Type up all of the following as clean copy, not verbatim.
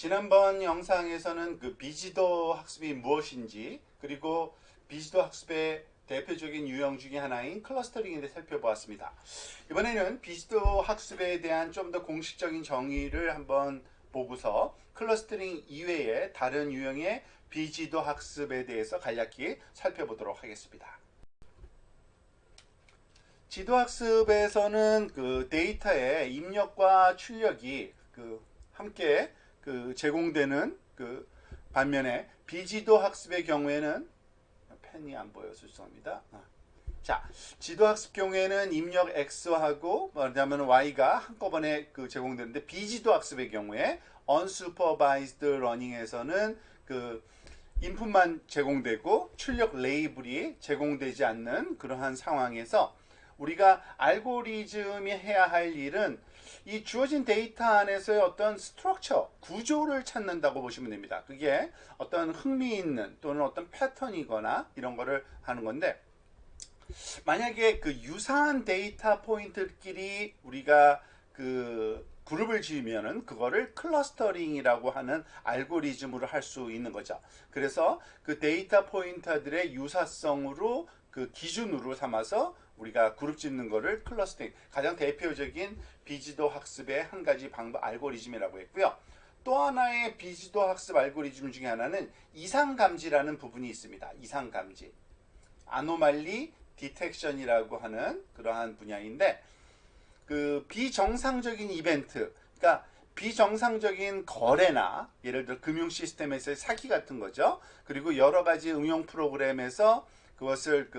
지난번 영상에서는 그 비지도 학습이 무엇인지 그리고 비지도 학습의 대표적인 유형 중에 하나인 클러스터링에 대해 살펴보았습니다. 이번에는 비지도 학습에 대한 좀 더 공식적인 정의를 한번 보고서 클러스터링 이외의 다른 유형의 비지도 학습에 대해서 간략히 살펴보도록 하겠습니다. 지도학습에서는 그 데이터의 입력과 출력이 함께 제공되는 반면에 비지도 학습의 경우에는 펜이 안 보여서 죄송합니다. 자, 지도 학습 경우에는 입력 X하고 말하자면 Y가 한꺼번에 제공되는데 비지도 학습의 경우에 unsupervised learning에서는 인풋만 제공되고 출력 레이블이 제공되지 않는 그러한 상황에서 우리가 알고리즘이 해야 할 일은 이 주어진 데이터 안에서의 어떤 스트럭처, 구조를 찾는다고 보시면 됩니다. 그게 어떤 흥미있는 또는 어떤 패턴이거나 이런 거를 하는 건데, 만약에 유사한 데이터 포인트끼리 우리가 그룹을 지으면은 그거를 클러스터링이라고 하는 알고리즘으로 할 수 있는 거죠. 그래서 그 데이터 포인터들의 유사성으로 기준으로 삼아서 우리가 그룹 짓는 거를 클러스터링, 가장 대표적인 비지도 학습의 한 가지 방법 알고리즘이라고 했고요. 또 하나의 비지도 학습 알고리즘 중에 하나는 이상감지라는 부분이 있습니다. 이상감지, 아노말리 디텍션이라고 하는 그러한 분야인데, 비정상적인 이벤트, 그러니까 비정상적인 거래나 예를 들어 금융 시스템에서의 사기 같은 거죠. 그리고 여러 가지 응용 프로그램에서 그것을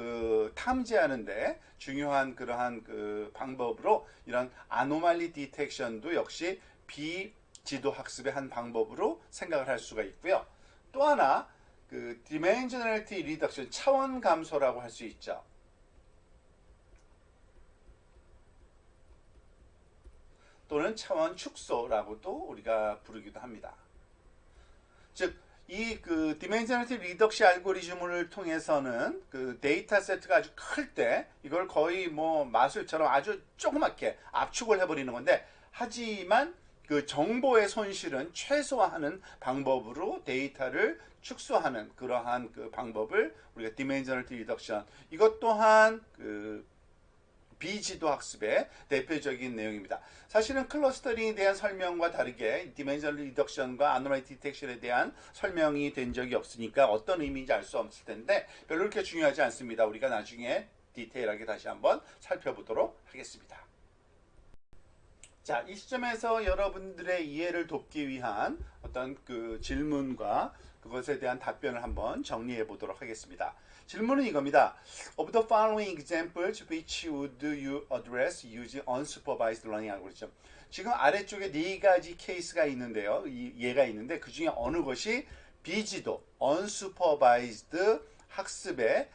탐지하는데 중요한 그러한 방법으로 이런 아노말리 디텍션도 역시 비지도 학습의 한 방법으로 생각을 할 수가 있고요. 또 하나 디멘셔널리티 리덕션, 차원 감소라고 할 수 있죠. 또는 차원 축소라고도 우리가 부르기도 합니다. 즉, 이 디멘셔널리티 리덕션 알고리즘을 통해서는 데이터 세트가 아주 클 때 이걸 거의 뭐 마술처럼 아주 조그맣게 압축을 해버리는 건데, 하지만 정보의 손실은 최소화하는 방법으로 데이터를 축소하는 그러한 방법을 우리가 디멘셔널리티 리덕션, 이것 또한 비지도 학습의 대표적인 내용입니다. 사실은 클러스터링에 대한 설명과 다르게 디멘셔널 리덕션과 아노말리 디텍션에 대한 설명이 된 적이 없으니까 어떤 의미인지 알 수 없을 텐데 별로 그렇게 중요하지 않습니다. 우리가 나중에 디테일하게 다시 한번 살펴보도록 하겠습니다. 자, 이 시점에서 여러분들의 이해를 돕기 위한 어떤 질문과 그것에 대한 답변을 한번 정리해 보도록 하겠습니다. 질문은 이겁니다. Of the following examples, which would you address using unsupervised learning algorithm? 지금 아래쪽에 네 가지 케이스가 있는데요. 예가 있는데 그 중에 어느 것이 비지도, unsupervised 학습의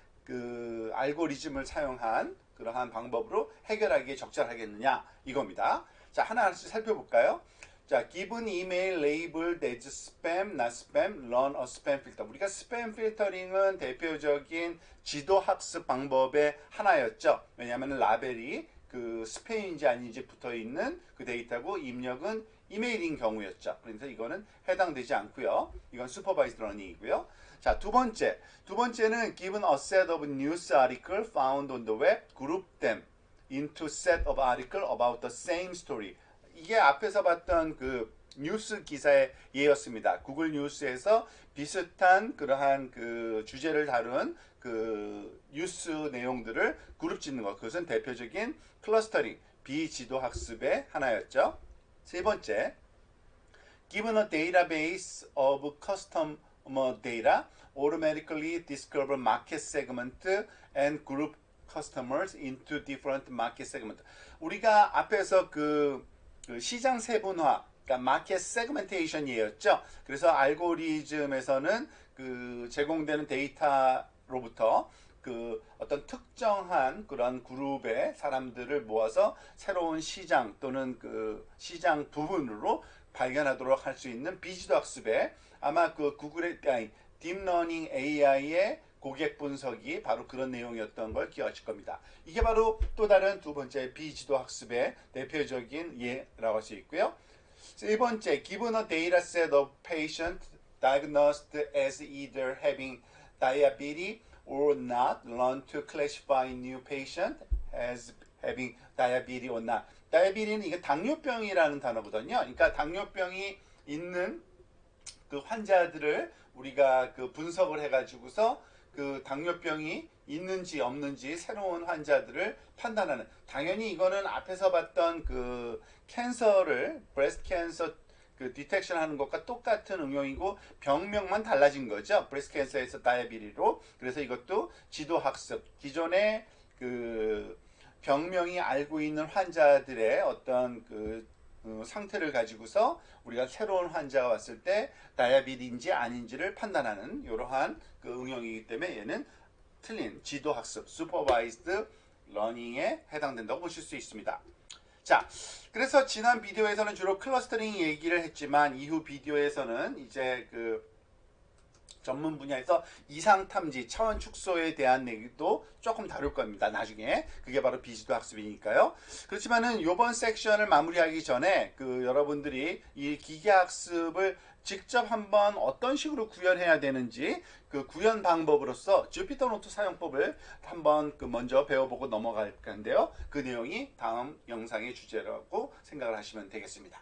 알고리즘을 사용한 그러한 방법으로 해결하기에 적절하겠느냐 이겁니다. 자, 하나씩 살펴볼까요? 자, given email labeled as spam, not spam, run a spam filter. 우리가 스팸 필터링은 대표적인 지도 학습 방법의 하나였죠. 왜냐하면 라벨이 스팸인지 아닌지 붙어 있는 데이터고 입력은 이메일인 경우였죠. 그래서 이거는 해당되지 않고요. 이건 슈퍼바이즈드 러닝이고요. 자, 두 번째는 given a set of news article found on the web, group them into set of article about the same story. 이게 앞에서 봤던 뉴스 기사의 예였습니다. 구글 뉴스에서 비슷한 그러한 주제를 다룬 뉴스 내용들을 그룹 짓는 것, 그것은 대표적인 클러스터링, 비지도 학습의 하나였죠. 세 번째, given a database of customer data, automatically discover market segment and group customers into different market segment. 우리가 앞에서 시장 세분화, 그러니까 마켓 세그멘테이션이었죠. 그래서 알고리즘에서는 제공되는 데이터로부터 어떤 특정한 그런 그룹의 사람들을 모아서 새로운 시장 또는 시장 부분으로 발견하도록 할 수 있는 비지도 학습에 아마 구글의 딥러닝 AI의 고객 분석이 바로 그런 내용이었던 걸 기억하실 겁니다. 이게 바로 또 다른 두 번째 비지도 학습의 대표적인 예라고 할 수 있고요. 세 번째, given a data set of patient diagnosed as either having diabetes or not, learn to classify new patient as having diabetes or not. 다이아비리는 이게 당뇨병이라는 단어거든요. 그러니까 당뇨병이 있는 그 환자들을 우리가 그 분석을 해가지고서 그 당뇨병이 있는지 없는지 새로운 환자들을 판단하는, 당연히 이거는 앞에서 봤던 그 캔서를 브레스트 캔서 그 디텍션 하는 것과 똑같은 응용이고 병명만 달라진 거죠. 브레스트 캔서에서 다이아비리로. 그래서 이것도 지도 학습, 기존의 그 병명이 알고 있는 환자들의 어떤 그 상태를 가지고서 우리가 새로운 환자가 왔을 때 다이아비디인지 아닌지를 판단하는 이러한 그 응용이기 때문에 얘는 틀린 지도학습, 슈퍼바이즈드 러닝에 해당된다고 보실 수 있습니다. 자, 그래서 지난 비디오에서는 주로 클러스터링 얘기를 했지만 이후 비디오에서는 이제 그 전문 분야에서 이상 탐지, 차원 축소에 대한 얘기도 조금 다룰 겁니다. 나중에. 그게 바로 비지도 학습이니까요. 그렇지만은 요번 섹션을 마무리하기 전에 그 여러분들이 이 기계 학습을 직접 한번 어떤 식으로 구현해야 되는지 그 구현 방법으로서 주피터 노트 사용법을 한번 그 먼저 배워보고 넘어갈 건데요. 그 내용이 다음 영상의 주제라고 생각을 하시면 되겠습니다.